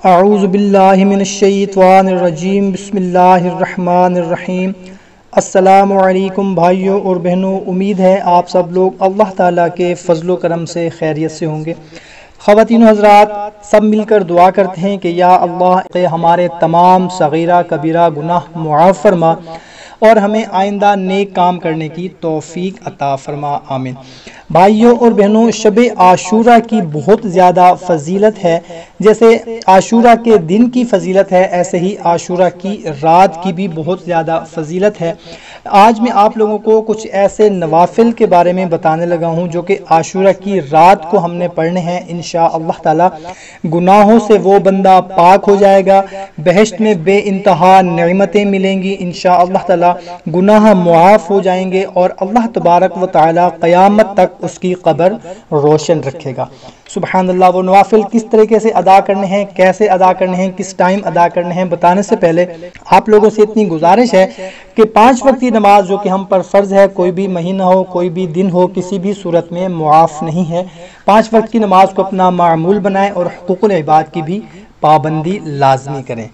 اعوذ باللہ من الشیطان الرجیم، بسم اللہ الرحمن الرحیم۔ السلام علیکم بھائیوں اور بہنوں، امید ہے آپ سب لوگ اللہ تعالیٰ کے فضل و کرم سے خیریت سے ہوں گے۔ خواتین و حضرات، سب مل کر دعا کرتے ہیں کہ یا اللہ ہمارے تمام صغیرہ کبیرہ گناہ معاف فرما اور ہمیں آئندہ نیک کام کرنے کی توفیق عطا فرما، آمین۔ بھائیوں اور بہنوں، شب عاشورہ کی بہت زیادہ فضیلت ہے۔ جیسے عاشورہ کے دن کی فضیلت ہے، ایسے ہی عاشورہ کی رات کی بھی بہت زیادہ فضیلت ہے۔ آج میں آپ لوگوں کو کچھ ایسے نوافل کے بارے میں بتانے لگا ہوں جو کہ عاشورہ کی رات کو ہم نے پڑھنے ہیں۔ انشاءاللہ تعالی گناہوں سے وہ بندہ پاک ہو جائے گا، بہشت میں بے انتہا نعمتیں ملیں گی، انشاءاللہ تعالی گناہ معاف ہو جائیں گے اور اللہ تبارک و تعالی قیامت تک اس کی قبر روشن رکھے گا۔ سبحان اللہ۔ وہ نوافل کس طریقے سے ادا کرنے ہیں، کیسے ادا کرنے ہیں، کس ٹائم ادا کرنے ہیں، بتانے سے پہلے آپ لوگوں سے اتنی گزارش ہے کہ 5 وقتی نماز جو کہ ہم پر فرض ہے، کوئی بھی مہینہ ہو، کوئی بھی دن ہو، کسی بھی صورت میں معاف نہیں ہے۔ 5 وقت کی نماز کو اپنا معمول بنائیں اور حقوق العباد کی بھی پابندی لازمی کریں۔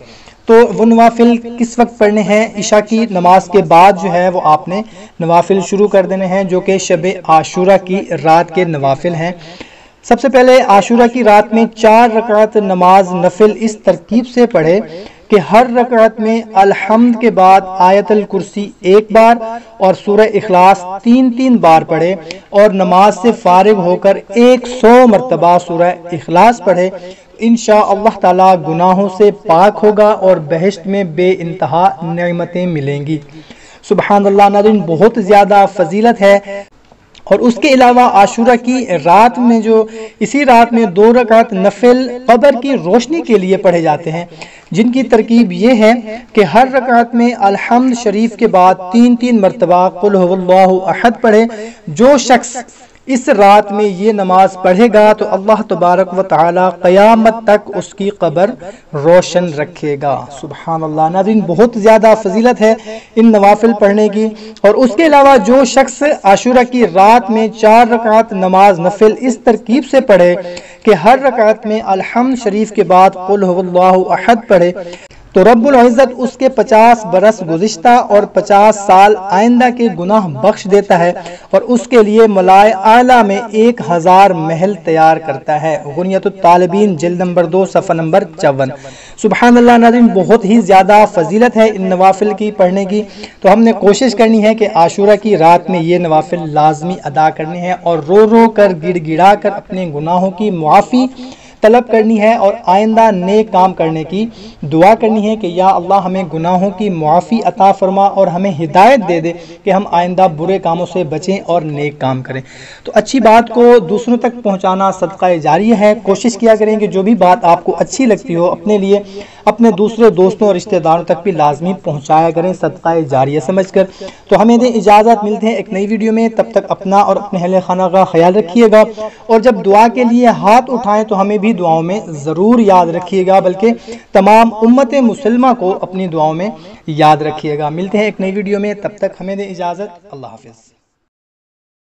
تو وہ نوافل کس وقت پڑھنے ہیں؟ عشاء کی نماز کے بعد جو ہے وہ آپ نے نوافل شروع کر دینے ہیں، جو کہ شب عاشورہ کی رات کے نوافل ہیں۔ سب سے پہلے عاشورہ کی رات میں 4 رکعت نماز نفل اس ترتیب سے پڑھے کہ ہر رکعت میں الحمد کے بعد آیت الکرسی 1 بار اور سورہ اخلاص 3 بار پڑھے اور نماز سے فارغ ہو کر 100 مرتبہ سورہ اخلاص پڑھے۔ انشاءاللہ تعالی گناہوں سے پاک ہوگا اور بہشت میں بے انتہا نعمتیں ملیں گی۔ سبحان اللہ۔ ناظرین، بہت زیادہ فضیلت ہے۔ اور اس کے علاوہ عاشورہ کی رات میں اسی رات میں 2 رکعت نفل قبر کی روشنی کے لیے پڑھے جاتے ہیں، جن کی ترکیب یہ ہے کہ ہر رکعت میں الحمد شریف کے بعد 3 مرتبہ قل هو اللہ احد پڑھے۔ جو شخص اس رات میں یہ نماز پڑھے گا تو اللہ تبارک و تعالی قیامت تک اس کی قبر روشن رکھے گا۔ سبحان اللہ۔ ناظرین، بہت زیادہ فضیلت ہے ان نوافل پڑھنے کی۔ اور اس کے علاوہ جو شخص عاشورہ کی رات میں 4 رکعت نماز نفل اس ترکیب سے پڑھے کہ ہر رکعت میں الحمد شریف کے بعد قل هو اللہ احد پڑھے تو رب العزت اس کے 50 برس گزشتہ اور 50 سال آئندہ کے گناہ بخش دیتا ہے اور اس کے لیے ملائے اعلیٰ میں 1000 محل تیار کرتا ہے۔ غنیۃ الطالبین جلد نمبر 2 صفحہ نمبر 54۔ سبحان اللہ۔ ناظرین، بہت ہی زیادہ فضیلت ہے ان نوافل کی پڑھنے کی، تو ہم نے کوشش کرنی ہے کہ عاشورہ کی رات میں یہ نوافل لازمی ادا کرنے ہیں اور رو رو کر گڑ گڑا کر اپنے گناہوں کی معافی طلب کرنی ہے اور آئندہ نیک کام کرنے کی دعا کرنی ہے کہ یا اللہ ہمیں گناہوں کی معافی عطا فرما اور ہمیں ہدایت دے دے کہ ہم آئندہ برے کاموں سے بچیں اور نیک کام کریں۔ تو اچھی بات کو دوسروں تک پہنچانا صدقہ جاریہ ہے۔ کوشش کیا کریں کہ جو بھی بات آپ کو اچھی لگتی ہو اپنے لیے اپنے دوسرے دوستوں اور رشتہ داروں تک بھی لازمی پہنچایا کریں صدقہ جاریہ سمجھ کر۔ تو ہمیں دیں اجازت، ملتے ہیں ایک نئی ویڈیو میں، تب تک اپنا اور اپنے اہل خانہ کا خیال رکھیے گا اور جب دعا کے لیے ہاتھ اٹھائیں تو ہمیں بھی دعاؤں میں ضرور یاد رکھیے گا، بلکہ تمام امت مسلمہ کو اپنی دعاؤں میں یاد رکھیے گا۔ ملتے ہیں ایک نئی ویڈیو میں، تب تک ہمیں دیں اجازت، اللہ حافظ۔